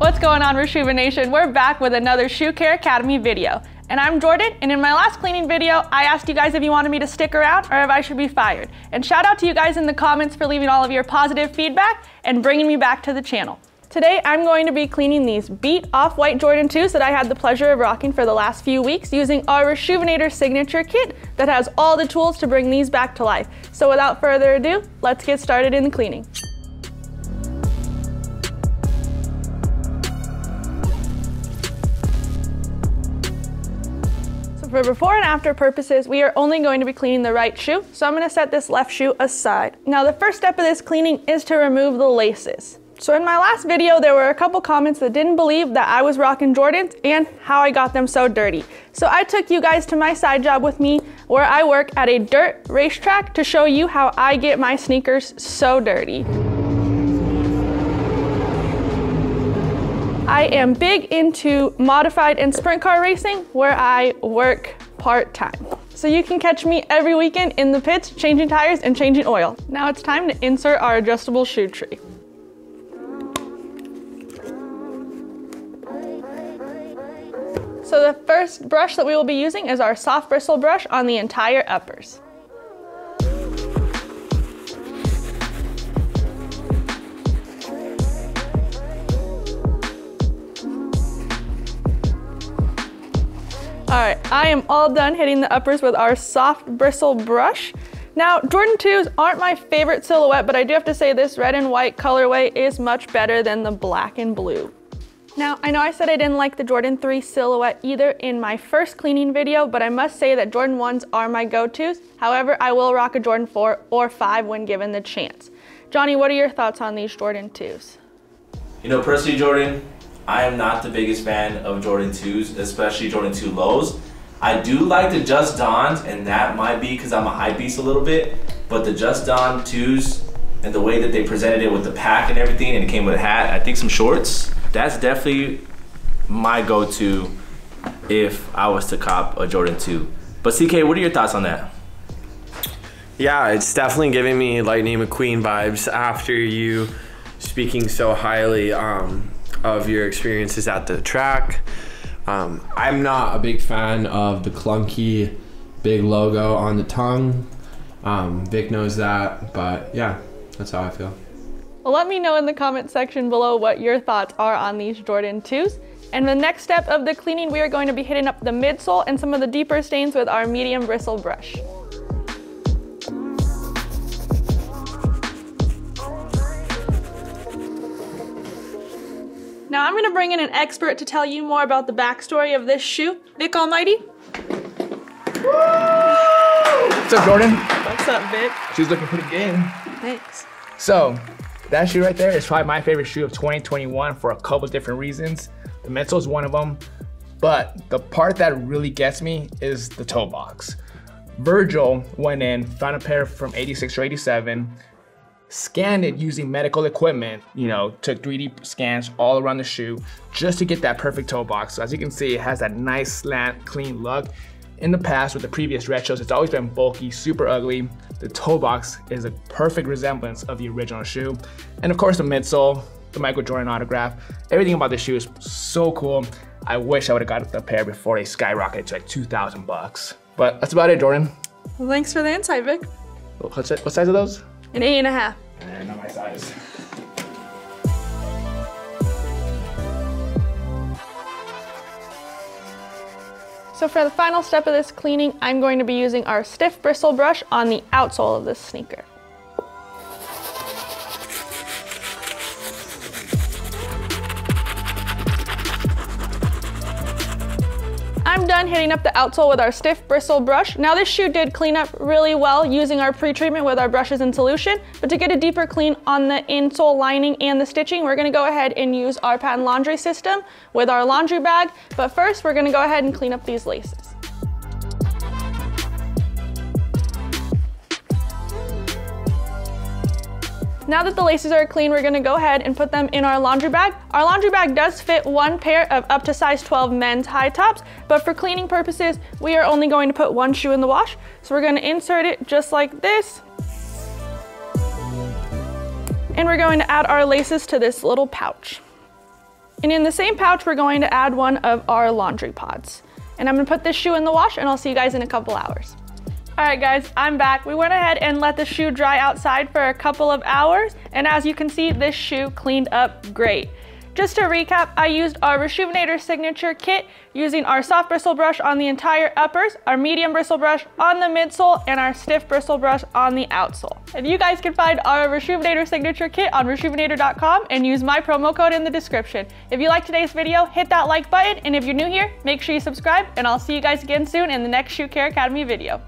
What's going on, Reshoevn8r Nation? We're back with another Shoe Care Academy video. And I'm Jordan, and in my last cleaning video, I asked you guys if you wanted me to stick around or if I should be fired. And shout out to you guys in the comments for leaving all of your positive feedback and bringing me back to the channel. Today, I'm going to be cleaning these beat off-white Jordan 2s that I had the pleasure of rocking for the last few weeks using our Reshoevn8r signature kit that has all the tools to bring these back to life. So without further ado, let's get started in the cleaning. For before and after purposes, we are only going to be cleaning the right shoe, so I'm going to set this left shoe aside. Now the first step of this cleaning is to remove the laces. So in my last video, there were a couple comments that didn't believe that I was rocking Jordans and how I got them so dirty. So I took you guys to my side job with me where I work at a dirt racetrack to show you how I get my sneakers so dirty. I am big into modified and sprint car racing where I work part-time. So you can catch me every weekend in the pits changing tires and changing oil. Now it's time to insert our adjustable shoe tree. So the first brush that we will be using is our soft bristle brush on the entire uppers. All right, I am all done hitting the uppers with our soft bristle brush. Now, Jordan 2s aren't my favorite silhouette, but I do have to say this red and white colorway is much better than the black and blue. Now, I know I said I didn't like the Jordan 3 silhouette either in my first cleaning video, but I must say that Jordan 1s are my go-tos. However, I will rock a Jordan 4 or 5 when given the chance. Johnny, what are your thoughts on these Jordan 2s? You know, personally, Jordan, I am not the biggest fan of Jordan 2s, especially Jordan 2 lows. I do like the Just Dons, and that might be because I'm a hype beast a little bit, but the Just Don 2s and the way that they presented it with the pack and everything, and it came with a hat, I think some shorts, that's definitely my go-to if I was to cop a Jordan 2. But CK, what are your thoughts on that? Yeah, it's definitely giving me Lightning McQueen vibes after you speaking so highly of your experiences at the track. I'm not a big fan of the clunky big logo on the tongue. Vic knows that, but yeah, that's how I feel. Well, let me know in the comment section below what your thoughts are on these Jordan 2s. And the next step of the cleaning, we are going to be hitting up the midsole and some of the deeper stains with our medium bristle brush. Now I'm gonna bring in an expert to tell you more about the backstory of this shoe. Vick Almighty. What's up, Jordan? What's up, Vic? She's looking pretty good. Thanks. So, that shoe right there is probably my favorite shoe of 2021 for a couple different reasons. The midsole is one of them, but the part that really gets me is the toe box. Virgil went in, found a pair from 86 or 87, scanned it using medical equipment, you know, took 3D scans all around the shoe just to get that perfect toe box. So as you can see, it has that nice slant, clean look. In the past with the previous retros, it's always been bulky, super ugly. The toe box is a perfect resemblance of the original shoe. And of course the midsole, the Michael Jordan autograph, everything about this shoe is so cool. I wish I would have got the pair before they skyrocketed to like 2,000 bucks. But that's about it, Jordan. Well, thanks for the insight, Vic. What size are those? An 8.5. Not my size. So for the final step of this cleaning, I'm going to be using our stiff bristle brush on the outsole of this sneaker. I'm done hitting up the outsole with our stiff bristle brush. Now this shoe did clean up really well using our pre-treatment with our brushes in solution, but to get a deeper clean on the insole lining and the stitching, we're gonna go ahead and use our patent laundry system with our laundry bag. But first, we're gonna go ahead and clean up these laces. Now that the laces are clean, we're gonna go ahead and put them in our laundry bag. Our laundry bag does fit one pair of up to size 12 men's high tops, but for cleaning purposes, we are only going to put one shoe in the wash. So we're gonna insert it just like this. And we're going to add our laces to this little pouch. And in the same pouch, we're going to add one of our laundry pods. And I'm gonna put this shoe in the wash, and I'll see you guys in a couple hours. All right guys, I'm back. We went ahead and let the shoe dry outside for a couple of hours, and as you can see, this shoe cleaned up great. Just to recap, I used our Reshoevn8r signature kit using our soft bristle brush on the entire uppers, our medium bristle brush on the midsole, and our stiff bristle brush on the outsole. And you guys can find our Reshoevn8r signature kit on Reshoevn8r.com and use my promo code in the description. If you liked today's video, hit that like button, and if you're new here, make sure you subscribe, and I'll see you guys again soon in the next Shoe Care Academy video.